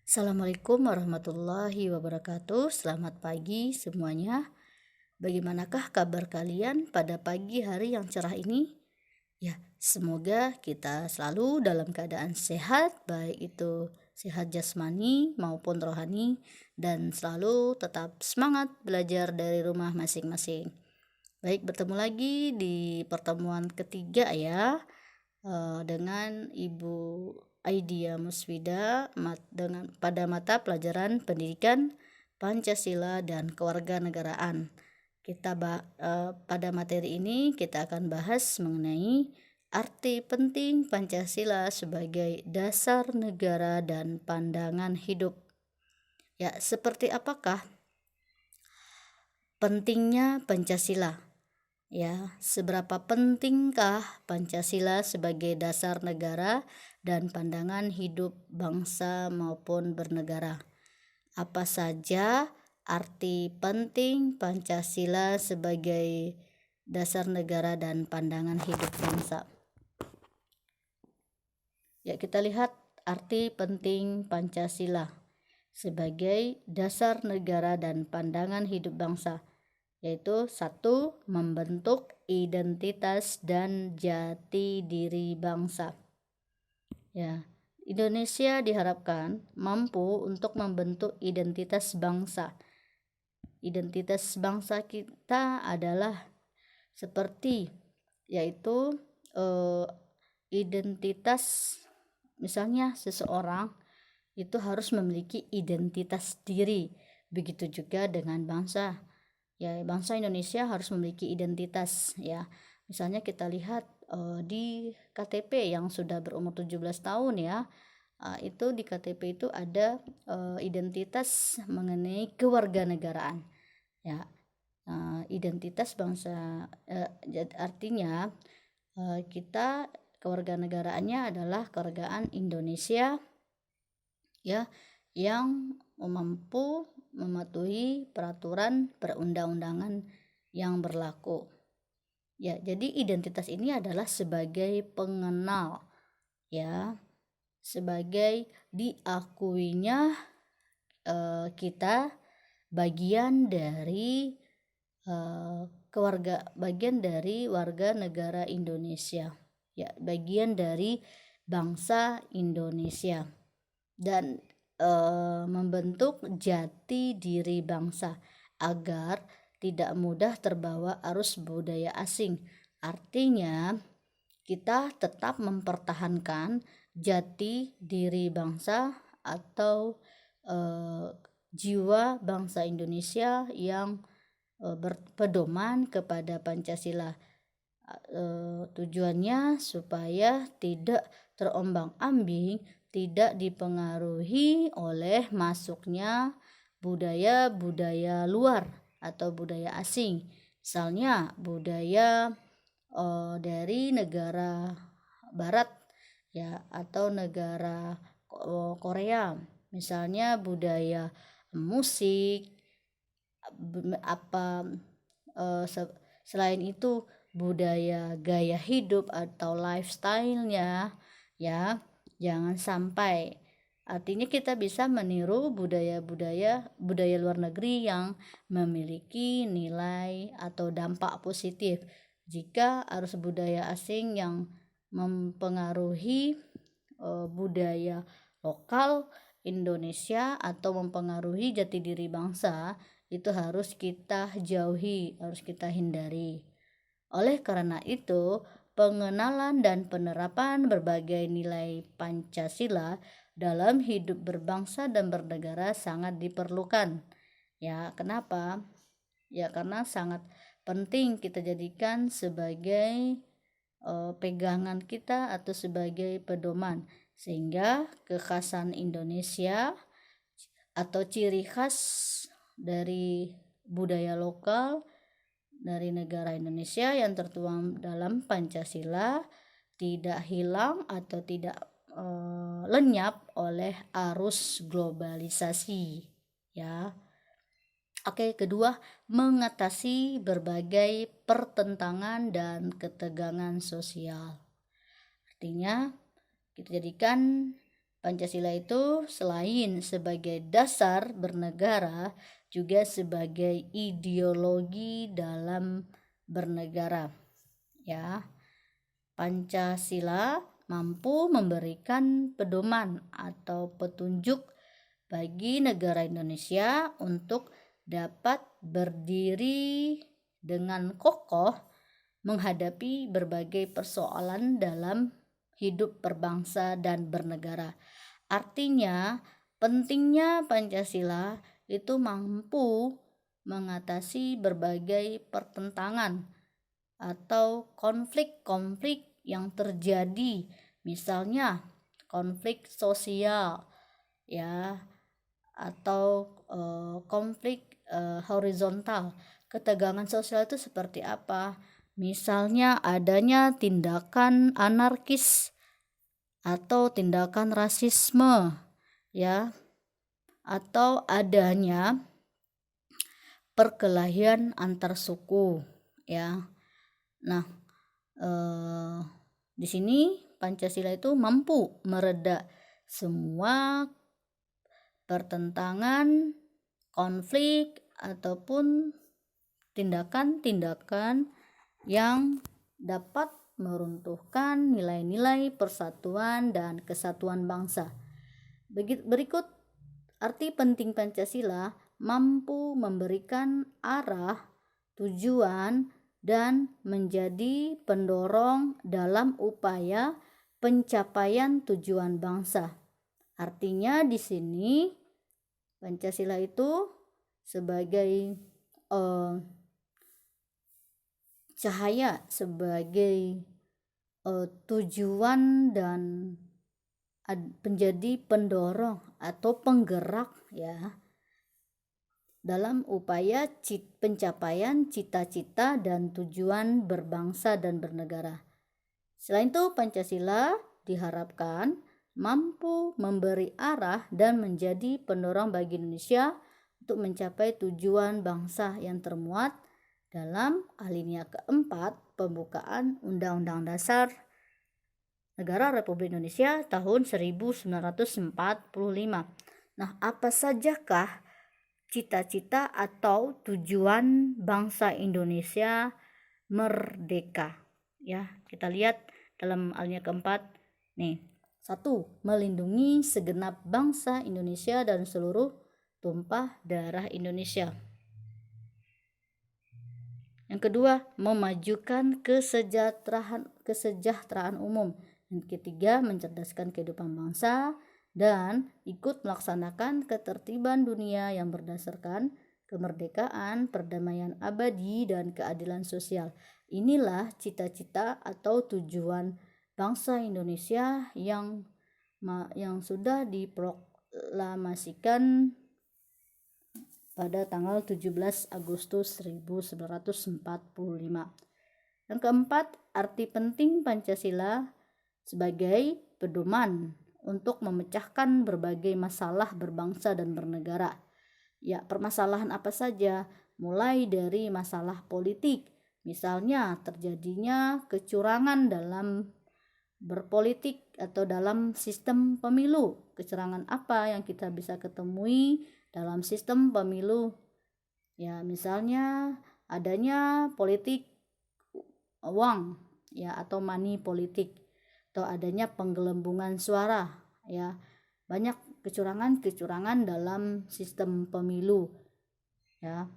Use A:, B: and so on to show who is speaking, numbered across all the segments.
A: Assalamualaikum warahmatullahi wabarakatuh. Selamat pagi semuanya. Bagaimanakah kabar kalian pada pagi hari yang cerah ini? Ya, semoga kita selalu dalam keadaan sehat, baik itu sehat jasmani maupun rohani, dan selalu tetap semangat belajar dari rumah masing-masing. Baik, bertemu lagi di pertemuan ketiga ya, dengan Ibu Aidia Muswida dengan pada mata pelajaran pendidikan Pancasila dan kewarganegaraan. Pada materi ini kita akan bahas mengenai arti penting Pancasila sebagai dasar negara dan pandangan hidup. Ya, seperti apakah pentingnya Pancasila? Ya, seberapa pentingkah Pancasila sebagai dasar negara dan pandangan hidup bangsa maupun bernegara? Apa saja arti penting Pancasila sebagai dasar negara dan pandangan hidup bangsa? Ya, kita lihat arti penting Pancasila sebagai dasar negara dan pandangan hidup bangsa, yaitu 1. Membentuk identitas dan jati diri bangsa. Ya, Indonesia diharapkan mampu untuk membentuk identitas bangsa. Identitas bangsa kita adalah seperti yaitu identitas, misalnya seseorang itu harus memiliki identitas diri. Begitu juga dengan bangsa. Ya, bangsa Indonesia harus memiliki identitas ya. Misalnya kita lihat di KTP yang sudah berumur 17 tahun ya. Itu di KTP itu ada identitas mengenai kewarganegaraan. Ya. Identitas bangsa artinya kita kewarganegaraannya adalah kewargaan Indonesia ya, yang mampu mematuhi peraturan perundang-undangan yang berlaku. Ya, jadi identitas ini adalah sebagai pengenal ya, sebagai diakuinya kita bagian dari bagian dari warga negara Indonesia. Ya, bagian dari bangsa Indonesia. Dan membentuk jati diri bangsa agar tidak mudah terbawa arus budaya asing. Artinya kita tetap mempertahankan jati diri bangsa atau jiwa bangsa Indonesia yang berpedoman kepada Pancasila. Tujuannya supaya tidak terombang-ambing, tidak dipengaruhi oleh masuknya budaya-budaya luar atau budaya asing. Misalnya budaya dari negara barat ya, atau negara Korea. Misalnya budaya musik selain itu budaya gaya hidup atau lifestyle-nya ya. Jangan sampai, artinya kita bisa meniru budaya luar negeri yang memiliki nilai atau dampak positif. Jika arus budaya asing yang mempengaruhi budaya lokal Indonesia atau mempengaruhi jati diri bangsa, itu harus kita jauhi, harus kita hindari. Oleh karena itu, pengenalan dan penerapan berbagai nilai Pancasila dalam hidup berbangsa dan bernegara sangat diperlukan. Ya, kenapa? Ya, karena sangat penting kita jadikan sebagai pegangan kita atau sebagai pedoman, sehingga kekhasan Indonesia atau ciri khas dari budaya lokal dari negara Indonesia yang tertuang dalam Pancasila tidak hilang atau tidak lenyap oleh arus globalisasi ya. Oke, kedua, mengatasi berbagai pertentangan dan ketegangan sosial. Artinya kita jadikan Pancasila itu selain sebagai dasar bernegara, juga sebagai ideologi dalam bernegara. Ya, Pancasila mampu memberikan pedoman atau petunjuk bagi negara Indonesia untuk dapat berdiri dengan kokoh menghadapi berbagai persoalan dalam hidup berbangsa dan bernegara. Artinya, pentingnya Pancasila itu mampu mengatasi berbagai pertentangan atau konflik-konflik yang terjadi, misalnya konflik sosial ya, atau konflik horizontal. Ketegangan sosial itu seperti apa? Misalnya adanya tindakan anarkis atau tindakan rasisme ya, atau adanya perkelahian antar suku ya. Nah, di sini Pancasila itu mampu mereda semua pertentangan, konflik ataupun tindakan-tindakan yang dapat meruntuhkan nilai-nilai persatuan dan kesatuan bangsa. Berikut arti penting Pancasila: mampu memberikan arah, tujuan, dan menjadi pendorong dalam upaya pencapaian tujuan bangsa. Artinya di sini Pancasila itu sebagai cahaya, sebagai tujuan dan menjadi pendorong atau penggerak ya dalam upaya pencapaian cita-cita dan tujuan berbangsa dan bernegara. Selain itu, Pancasila diharapkan mampu memberi arah dan menjadi pendorong bagi Indonesia untuk mencapai tujuan bangsa yang termuat dalam alinea keempat pembukaan Undang-Undang Dasar Negara Republik Indonesia tahun 1945. Nah, apa sajakah cita-cita atau tujuan bangsa Indonesia merdeka? Ya, kita lihat dalam alinea keempat nih. 1. Melindungi segenap bangsa Indonesia dan seluruh tumpah darah Indonesia. Yang kedua, memajukan kesejahteraan umum. Yang ketiga, mencerdaskan kehidupan bangsa dan ikut melaksanakan ketertiban dunia yang berdasarkan kemerdekaan, perdamaian abadi, dan keadilan sosial. Inilah cita-cita atau tujuan bangsa Indonesia yang sudah diproklamasikan pada tanggal 17 Agustus 1945. Yang keempat, arti penting Pancasila sebagai pedoman untuk memecahkan berbagai masalah berbangsa dan bernegara. Ya, permasalahan apa saja? Mulai dari masalah politik, misalnya terjadinya kecurangan dalam berpolitik atau dalam sistem pemilu. Kecurangan apa yang kita bisa ketemui dalam sistem pemilu? Ya, misalnya adanya politik uang ya, atau money politik, atau adanya penggelembungan suara ya. Banyak kecurangan dalam sistem pemilu ya.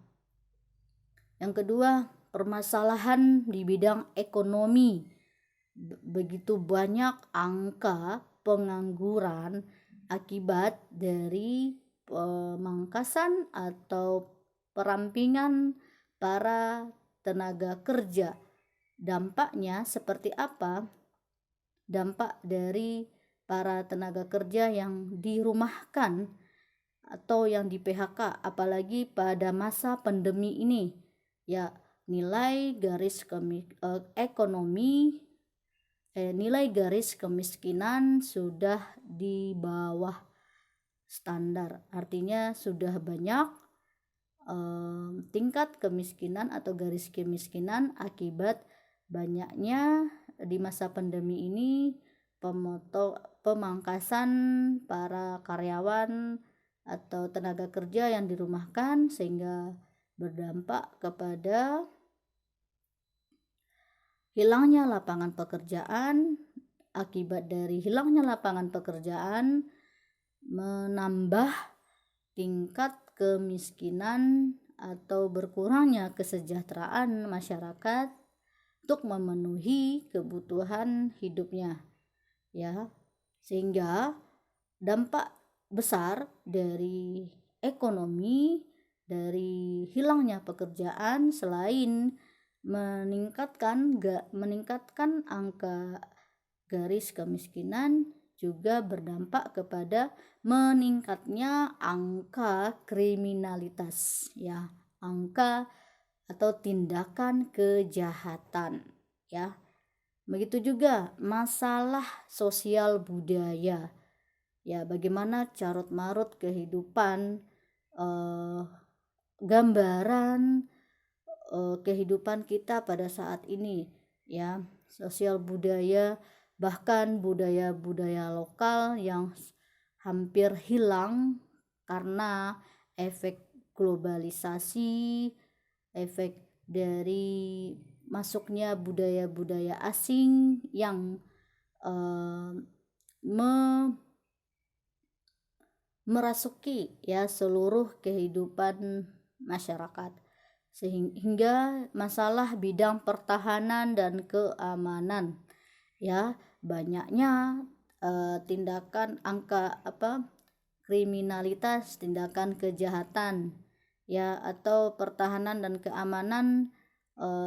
A: Yang kedua, permasalahan di bidang ekonomi. Begitu banyak angka pengangguran akibat dari pemangkasan atau perampingan para tenaga kerja. Dampaknya seperti apa? Dampak dari para tenaga kerja yang dirumahkan atau yang di PHK, apalagi pada masa pandemi ini ya, nilai garis kemiskinan sudah di bawah standar. Artinya sudah banyak tingkat kemiskinan atau garis kemiskinan akibat banyaknya di masa pandemi ini pemangkasan para karyawan atau tenaga kerja yang dirumahkan, sehingga berdampak kepada hilangnya lapangan pekerjaan. Akibat dari hilangnya lapangan pekerjaan menambah tingkat kemiskinan atau berkurangnya kesejahteraan masyarakat untuk memenuhi kebutuhan hidupnya, ya. Sehingga dampak besar dari ekonomi dari hilangnya pekerjaan selain meningkatkan angka garis kemiskinan, juga berdampak kepada meningkatnya angka kriminalitas, ya, angka atau tindakan kejahatan, ya. Begitu juga masalah sosial budaya, ya, bagaimana carut marut kehidupan, gambaran kehidupan kita pada saat ini, ya, sosial budaya, bahkan budaya-budaya lokal yang hampir hilang karena efek globalisasi, efek dari masuknya budaya-budaya asing yang merasuki, ya, seluruh kehidupan masyarakat, sehingga masalah bidang pertahanan dan keamanan, ya, banyaknya tindakan kriminalitas, tindakan kejahatan, ya, atau pertahanan dan keamanan,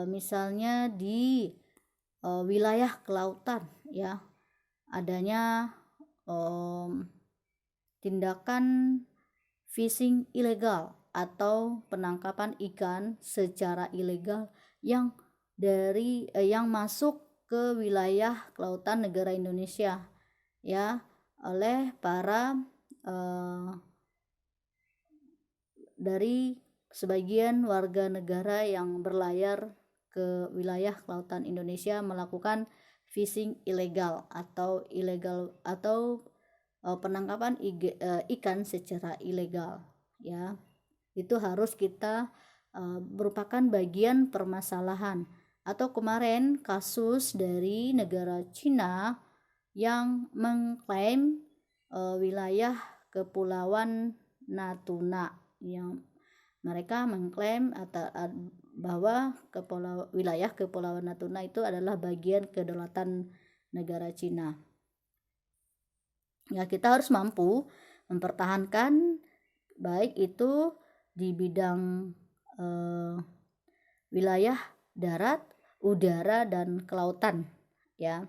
A: misalnya di wilayah kelautan, ya, adanya tindakan fishing ilegal atau penangkapan ikan secara ilegal yang masuk ke wilayah kelautan negara Indonesia, ya, oleh para dari sebagian warga negara yang berlayar ke wilayah kelautan Indonesia melakukan fishing ilegal atau penangkapan ikan secara ilegal, ya. Itu harus kita merupakan bagian permasalahan. Atau kemarin kasus dari negara Cina yang mengklaim wilayah Kepulauan Natuna, yang mereka mengklaim bahwa wilayah Kepulauan Natuna itu adalah bagian kedaulatan negara Cina. Ya, kita harus mampu mempertahankan baik itu di bidang wilayah darat, udara, dan kelautan, ya.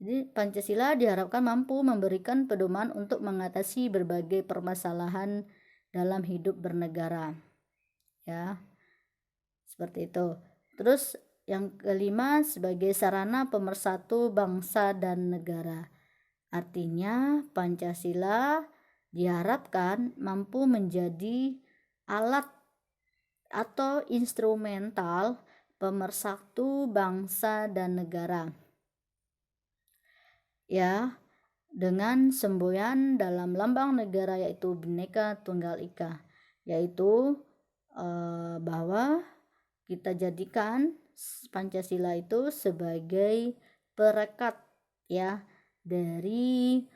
A: Jadi Pancasila diharapkan mampu memberikan pedoman untuk mengatasi berbagai permasalahan dalam hidup bernegara, ya, seperti itu. Terus yang kelima, sebagai sarana pemersatu bangsa dan negara. Artinya Pancasila diharapkan mampu menjadi alat atau instrumental pemersatu bangsa dan negara, ya, dengan semboyan dalam lambang negara yaitu Bhinneka Tunggal Ika, yaitu bahwa kita jadikan Pancasila itu sebagai perekat, ya, dari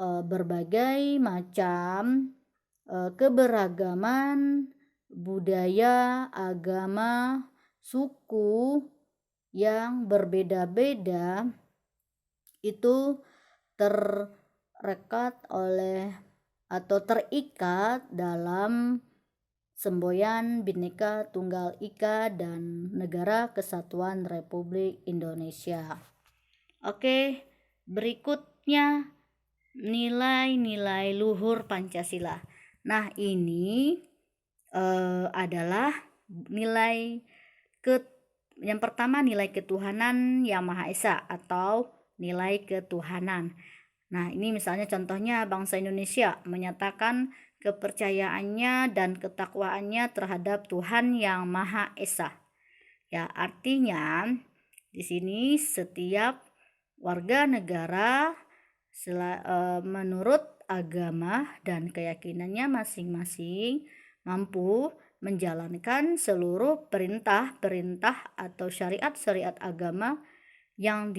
A: berbagai macam keberagaman budaya, agama, suku yang berbeda-beda itu terrekat oleh atau terikat dalam semboyan Bhinneka Tunggal Ika dan Negara Kesatuan Republik Indonesia. Oke, berikutnya nilai-nilai luhur Pancasila. Nah, ini adalah yang pertama nilai ketuhanan yang Maha Esa atau nilai ketuhanan. Nah, ini misalnya contohnya bangsa Indonesia menyatakan kepercayaannya dan ketakwaannya terhadap Tuhan yang Maha Esa. Ya, artinya di sini setiap warga negara menurut agama dan keyakinannya masing-masing mampu menjalankan seluruh perintah-perintah atau syariat-syariat agama yang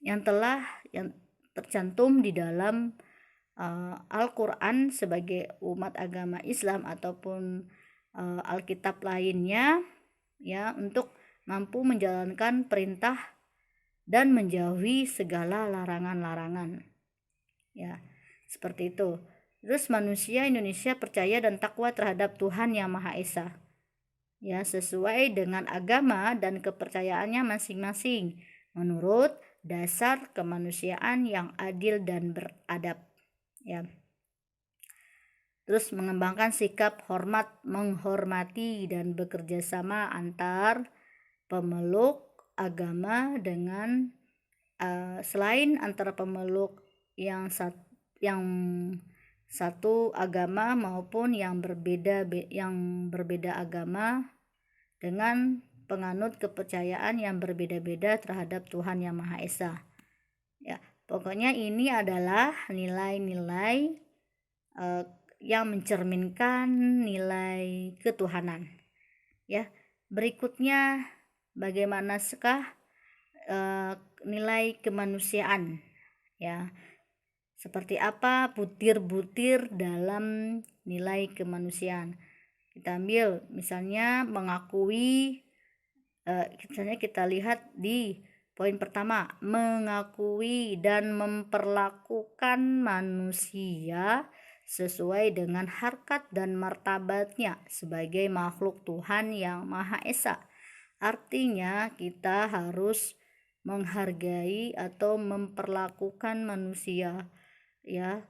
A: yang tercantum di dalam Al-Quran sebagai umat agama Islam ataupun Alkitab lainnya, ya, untuk mampu menjalankan perintah dan menjauhi segala larangan-larangan, ya, seperti itu. Terus manusia Indonesia percaya dan takwa terhadap Tuhan Yang Maha Esa, ya, sesuai dengan agama dan kepercayaannya masing-masing menurut dasar kemanusiaan yang adil dan beradab, ya. Terus mengembangkan sikap menghormati dan bekerja sama antar pemeluk agama dengan selain antara pemeluk yang satu agama maupun yang berbeda agama dengan penganut kepercayaan yang berbeda-beda terhadap Tuhan Yang Maha Esa. Ya, pokoknya ini adalah nilai-nilai yang mencerminkan nilai ketuhanan. Ya, berikutnya bagaimanakah nilai kemanusiaan? Ya, seperti apa butir-butir dalam nilai kemanusiaan? Kita ambil misalnya mengakui, misalnya kita lihat di poin pertama, mengakui dan memperlakukan manusia sesuai dengan harkat dan martabatnya sebagai makhluk Tuhan Yang Maha Esa. Artinya kita harus menghargai atau memperlakukan manusia, ya,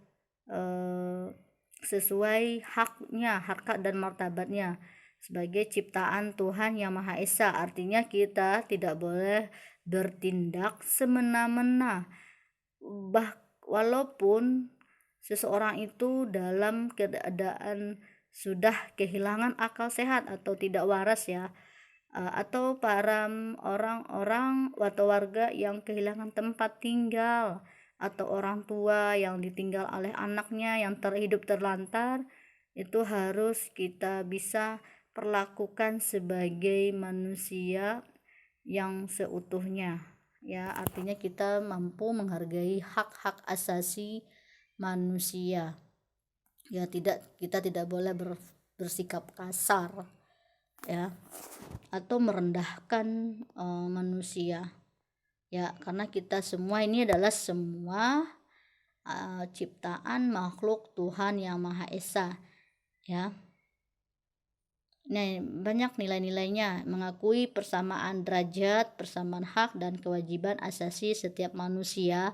A: sesuai haknya, harkat dan martabatnya sebagai ciptaan Tuhan Yang Maha Esa. Artinya kita tidak boleh bertindak semena-mena, walaupun seseorang itu dalam keadaan sudah kehilangan akal sehat atau tidak waras, ya, atau para orang-orang atau warga yang kehilangan tempat tinggal, atau orang tua yang ditinggal oleh anaknya yang hidup terlantar, itu harus kita bisa perlakukan sebagai manusia yang seutuhnya, ya. Artinya kita mampu menghargai hak-hak asasi manusia, ya. Kita tidak boleh bersikap kasar, ya, atau merendahkan manusia, ya, karena kita semua ini adalah semua ciptaan makhluk Tuhan Yang Maha Esa, ya. Nah, banyak nilai-nilainya, mengakui persamaan derajat, persamaan hak dan kewajiban asasi setiap manusia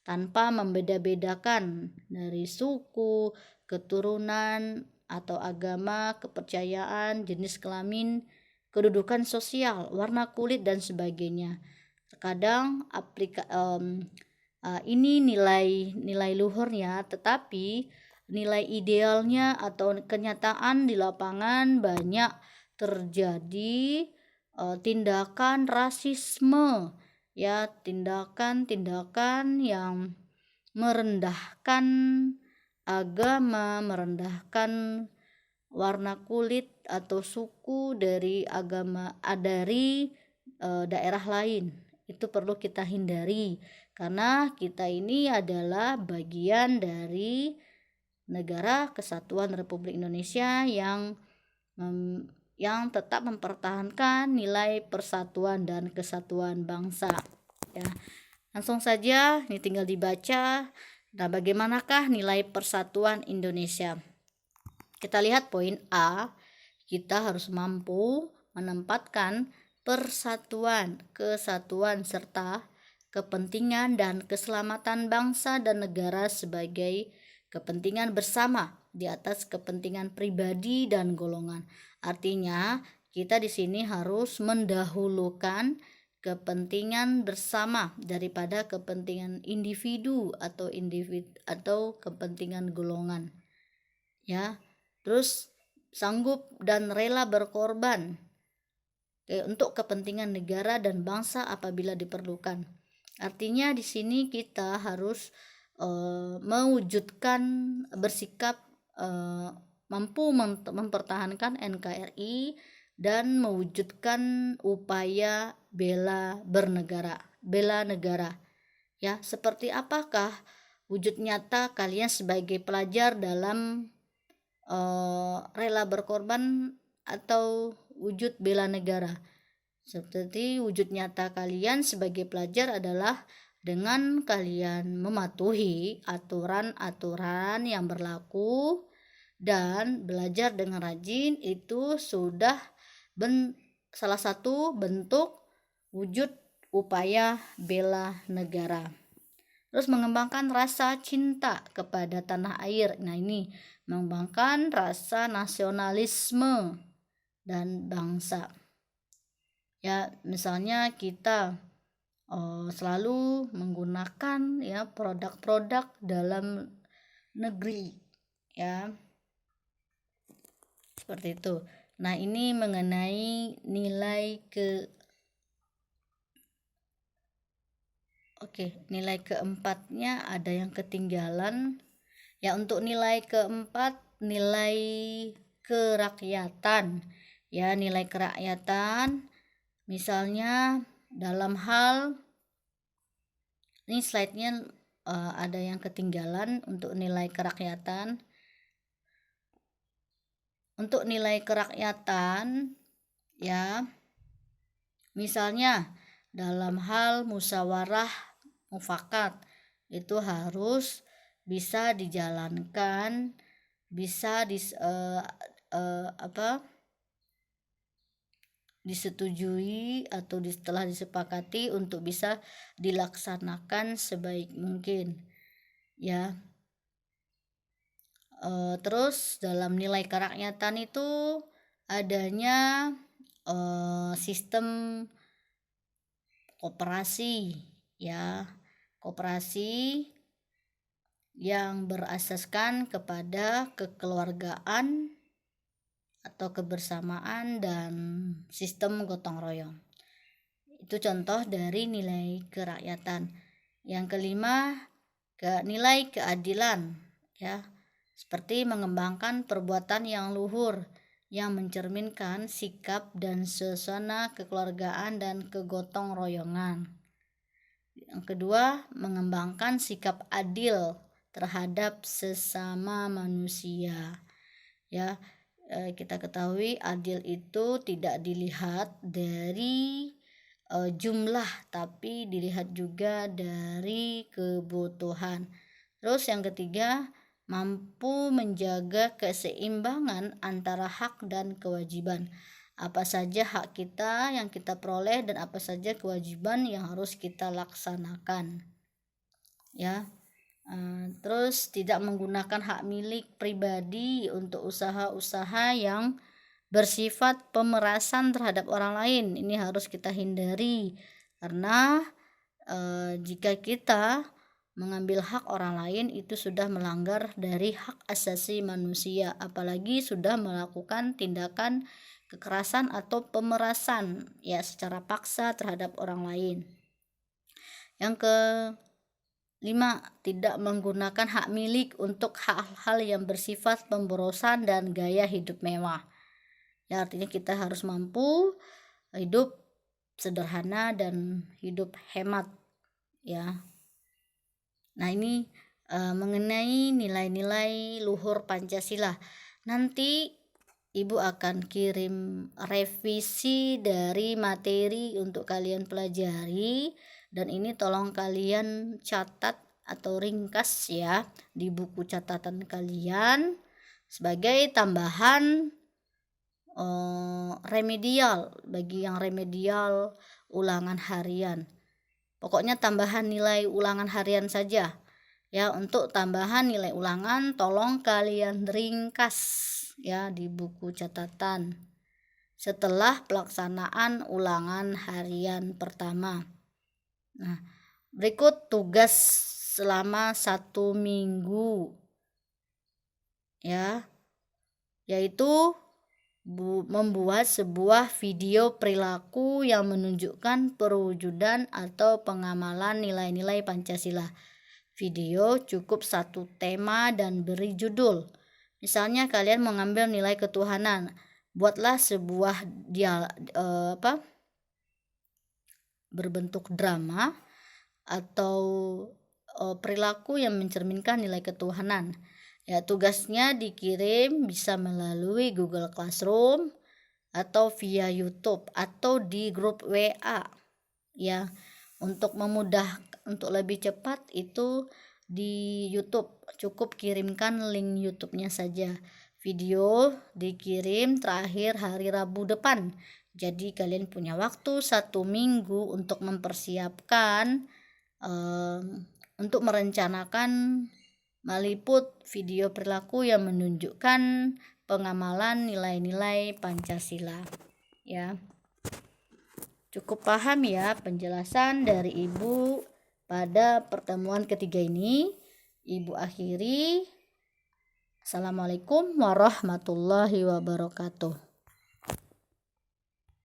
A: tanpa membeda-bedakan dari suku, keturunan atau agama, kepercayaan, jenis kelamin, kedudukan sosial, warna kulit dan sebagainya. Terkadang ini nilai luhurnya, tetapi nilai idealnya atau kenyataan di lapangan banyak terjadi tindakan rasisme, ya, tindakan-tindakan yang merendahkan agama, merendahkan warna kulit atau suku dari agama dari daerah lain. Itu perlu kita hindari karena kita ini adalah bagian dari Negara Kesatuan Republik Indonesia yang tetap mempertahankan nilai persatuan dan kesatuan bangsa, ya. Langsung saja, ini tinggal dibaca. Nah, bagaimanakah nilai persatuan Indonesia? Kita lihat poin A, kita harus mampu menempatkan persatuan, kesatuan serta kepentingan dan keselamatan bangsa dan negara sebagai kepentingan bersama di atas kepentingan pribadi dan golongan. Artinya, kita di sini harus mendahulukan kepentingan bersama daripada kepentingan individu atau kepentingan golongan, ya. Terus sanggup dan rela berkorban untuk kepentingan negara dan bangsa apabila diperlukan. Artinya di sini kita harus mewujudkan bersikap mampu mempertahankan NKRI dan mewujudkan upaya bela negara. Ya, seperti apakah wujud nyata kalian sebagai pelajar dalam rela berkorban atau wujud bela negara? Seperti wujud nyata kalian sebagai pelajar adalah dengan kalian mematuhi aturan-aturan yang berlaku dan belajar dengan rajin, itu sudah salah satu bentuk wujud upaya bela negara. Terus mengembangkan rasa cinta kepada tanah air. Nah, ini mengembangkan rasa nasionalisme dan bangsa. Ya, misalnya kita selalu menggunakan ya produk-produk dalam negeri, ya seperti itu. Nah, ini mengenai nilai nilai keempatnya ada yang ketinggalan. Ya, untuk nilai keempat, nilai kerakyatan. Ya, nilai kerakyatan misalnya dalam hal ini slide-nya ada yang ketinggalan untuk nilai kerakyatan. Untuk nilai kerakyatan ya, misalnya dalam hal musyawarah mufakat itu harus bisa dijalankan, bisa disetujui atau setelah disepakati untuk bisa dilaksanakan sebaik mungkin, ya. Terus dalam nilai kerakyatan itu adanya sistem koperasi, ya, koperasi yang berasaskan kepada kekeluargaan atau kebersamaan dan sistem gotong royong. Itu contoh dari nilai kerakyatan. Yang kelima, nilai keadilan, ya, seperti mengembangkan perbuatan yang luhur yang mencerminkan sikap dan suasana kekeluargaan dan kegotong royongan. Yang kedua, mengembangkan sikap adil terhadap sesama manusia. Ya, kita ketahui adil itu tidak dilihat dari jumlah, tapi dilihat juga dari kebutuhan. Terus yang ketiga, mampu menjaga keseimbangan antara hak dan kewajiban. Apa saja hak kita yang kita peroleh dan apa saja kewajiban yang harus kita laksanakan, ya. Terus tidak menggunakan hak milik pribadi untuk usaha-usaha yang bersifat pemerasan terhadap orang lain. Ini harus kita hindari karena jika kita mengambil hak orang lain itu sudah melanggar dari hak asasi manusia, apalagi sudah melakukan tindakan kekerasan atau pemerasan ya secara paksa terhadap orang lain. Yang kelima, tidak menggunakan hak milik untuk hal-hal yang bersifat pemborosan dan gaya hidup mewah. Ya, artinya kita harus mampu hidup sederhana dan hidup hemat, ya. Nah, ini mengenai nilai-nilai luhur Pancasila. Nanti Ibu akan kirim revisi dari materi untuk kalian pelajari, dan ini tolong kalian catat atau ringkas ya di buku catatan kalian sebagai tambahan remedial bagi yang remedial ulangan harian. Pokoknya tambahan nilai ulangan harian saja. Ya, untuk tambahan nilai ulangan tolong kalian ringkas ya di buku catatan setelah pelaksanaan ulangan harian pertama. Nah, berikut tugas selama 1 minggu ya, yaitu membuat sebuah video perilaku yang menunjukkan perwujudan atau pengamalan nilai-nilai Pancasila. Video cukup satu tema dan beri judul. Misalnya kalian mengambil nilai ketuhanan, buatlah sebuah berbentuk drama atau perilaku yang mencerminkan nilai ketuhanan. Ya, tugasnya dikirim bisa melalui Google Classroom atau via YouTube atau di grup WA. Ya, untuk lebih cepat itu di YouTube, cukup kirimkan link YouTube-nya saja. Video dikirim terakhir hari Rabu depan. Jadi kalian punya waktu 1 minggu untuk mempersiapkan, untuk merencanakan meliput video perilaku yang menunjukkan pengamalan nilai-nilai Pancasila. Ya, cukup paham ya penjelasan dari Ibu pada pertemuan ketiga ini. Ibu akhiri. Assalamualaikum warahmatullahi wabarakatuh.